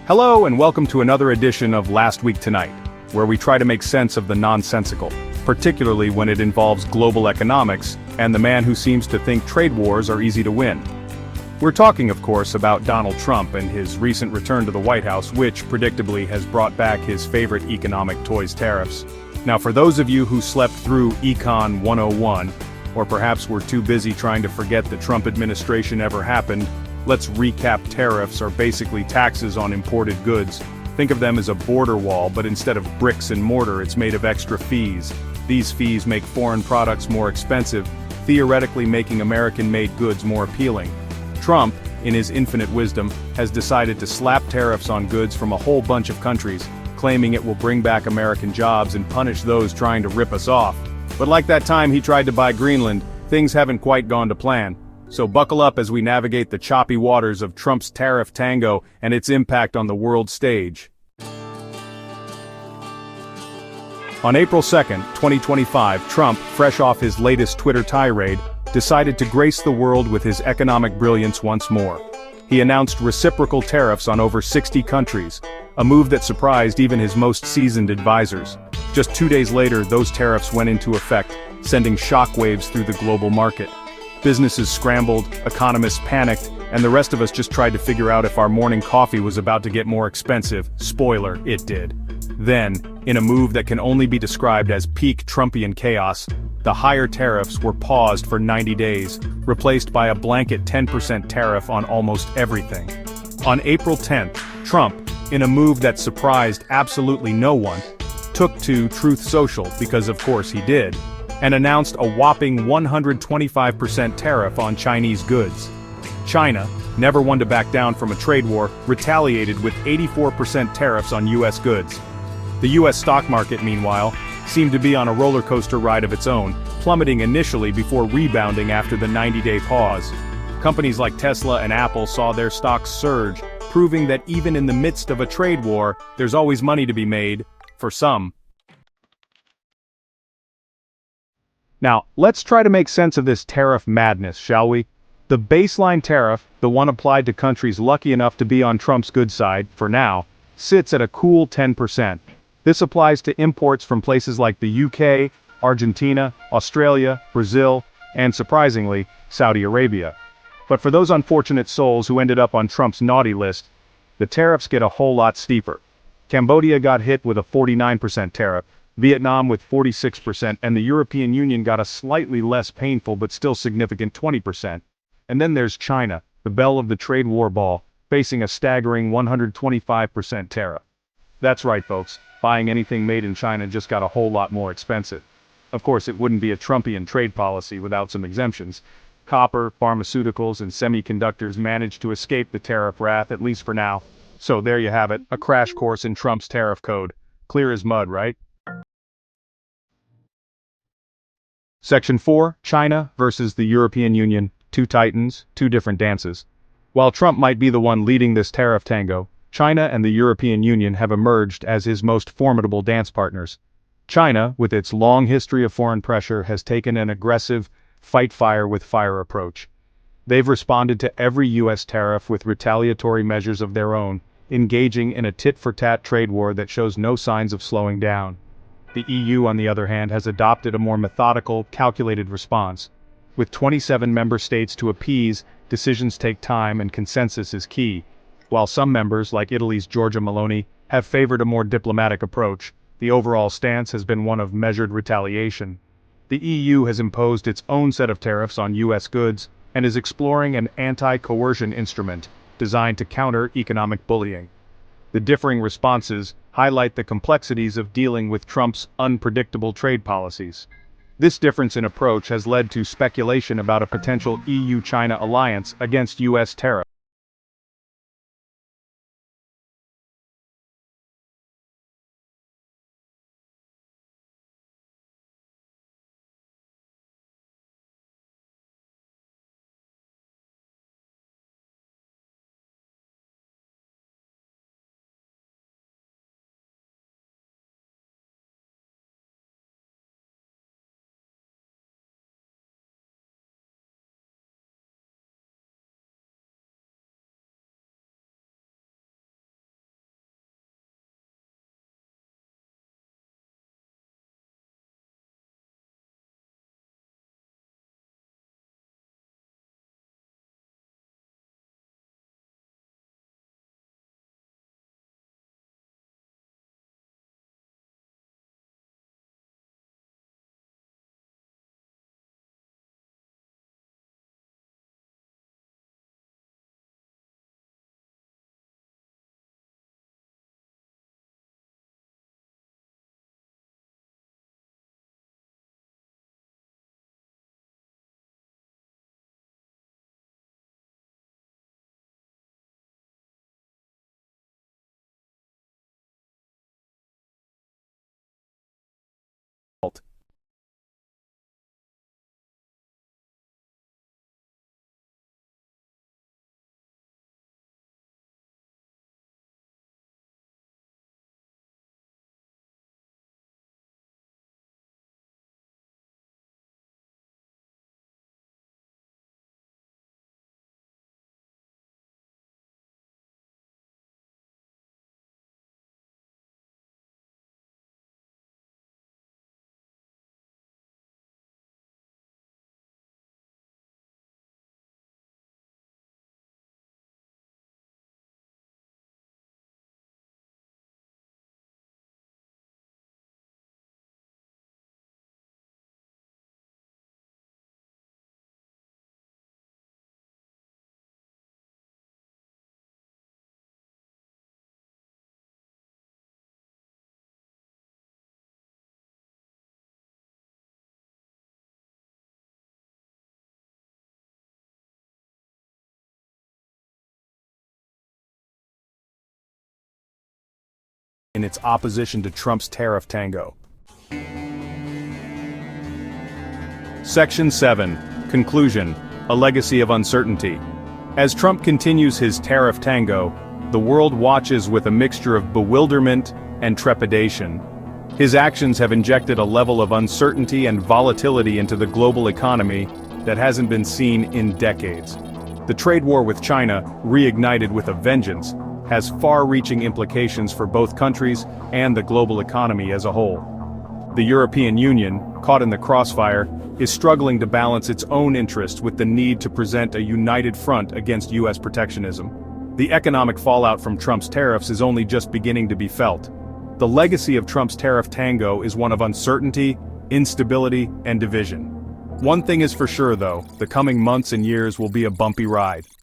Hello and welcome to another edition of Last Week Tonight, where we try to make sense of the nonsensical, particularly when it involves global economics and the man who seems to think trade wars are easy to win. We're talking, of course, about Donald Trump and his recent return to the White House, which, predictably, has brought back his favorite economic toys, tariffs. Now, for those of you who slept through Econ 101, or perhaps were too busy trying to forget the Trump administration ever happened, let's recap. Tariffs are basically taxes on imported goods. Think of them as a border wall, but instead of bricks and mortar, it's made of extra fees. These fees make foreign products more expensive, theoretically making American-made goods more appealing. Trump, in his infinite wisdom, has decided to slap tariffs on goods from a whole bunch of countries, claiming it will bring back American jobs and punish those trying to rip us off. But like that time he tried to buy Greenland, things haven't quite gone to plan. So buckle up as we navigate the choppy waters of Trump's Tariff Tango and its impact on the world stage. On April 2nd, 2025, Trump, fresh off his latest Twitter tirade, decided to grace the world with his economic brilliance once more. He announced reciprocal tariffs on over 60 countries, a move that surprised even his most seasoned advisors. Just 2 days later, those tariffs went into effect, sending shockwaves through the global market. Businesses scrambled, economists panicked, and the rest of us just tried to figure out if our morning coffee was about to get more expensive. Spoiler, it did. Then, in a move that can only be described as peak Trumpian chaos, the higher tariffs were paused for 90 days, replaced by a blanket 10% tariff on almost everything. On April 10th, Trump, in a move that surprised absolutely no one, took to Truth Social, because of course he did, and announced a whopping 125% tariff on Chinese goods. China, never one to back down from a trade war, retaliated with 84% tariffs on U.S. goods. The U.S. stock market, meanwhile, seemed to be on a rollercoaster ride of its own, plummeting initially before rebounding after the 90-day pause. Companies like Tesla and Apple saw their stocks surge, proving that even in the midst of a trade war, there's always money to be made, for some. Now, let's try to make sense of this tariff madness, shall we? The baseline tariff, the one applied to countries lucky enough to be on Trump's good side, for now, sits at a cool 10%. This applies to imports from places like the UK, Argentina, Australia, Brazil, and surprisingly, Saudi Arabia. But for those unfortunate souls who ended up on Trump's naughty list, the tariffs get a whole lot steeper. Cambodia got hit with a 49% tariff, Vietnam with 46%, and the European Union got a slightly less painful but still significant 20%. And then there's China, the belle of the trade war ball, facing a staggering 125% tariff. That's right, folks, buying anything made in China just got a whole lot more expensive. Of course, it wouldn't be a Trumpian trade policy without some exemptions. Copper, pharmaceuticals, and semiconductors managed to escape the tariff wrath, at least for now. So there you have it, a crash course in Trump's tariff code. Clear as mud, right? Section 4, China versus the European Union, two titans, two different dances. While Trump might be the one leading this tariff tango, China and the European Union have emerged as his most formidable dance partners. China, with its long history of foreign pressure, has taken an aggressive, fight fire with fire approach. They've responded to every U.S. tariff with retaliatory measures of their own, engaging in a tit-for-tat trade war that shows no signs of slowing down. The EU, on the other hand, has adopted a more methodical, calculated response. With 27 member states to appease, decisions take time and consensus is key. While some members, like Italy's Giorgia Meloni, have favored a more diplomatic approach, the overall stance has been one of measured retaliation. The EU has imposed its own set of tariffs on U.S. goods and is exploring an anti-coercion instrument designed to counter economic bullying. The differing responses highlight the complexities of dealing with Trump's unpredictable trade policies. This difference in approach has led to speculation about a potential EU-China alliance against U.S. tariffs. in its opposition to Trump's Tariff Tango. Section 7. Conclusion: A legacy of uncertainty. As Trump continues his Tariff Tango, the world watches with a mixture of bewilderment and trepidation. His actions have injected a level of uncertainty and volatility into the global economy that hasn't been seen in decades. The trade war with China, reignited with a vengeance, has far-reaching implications for both countries and the global economy as a whole. The European Union, caught in the crossfire, is struggling to balance its own interests with the need to present a united front against U.S. protectionism. The economic fallout from Trump's tariffs is only just beginning to be felt. The legacy of Trump's Tariff Tango is one of uncertainty, instability, and division. One thing is for sure though, the coming months and years will be a bumpy ride.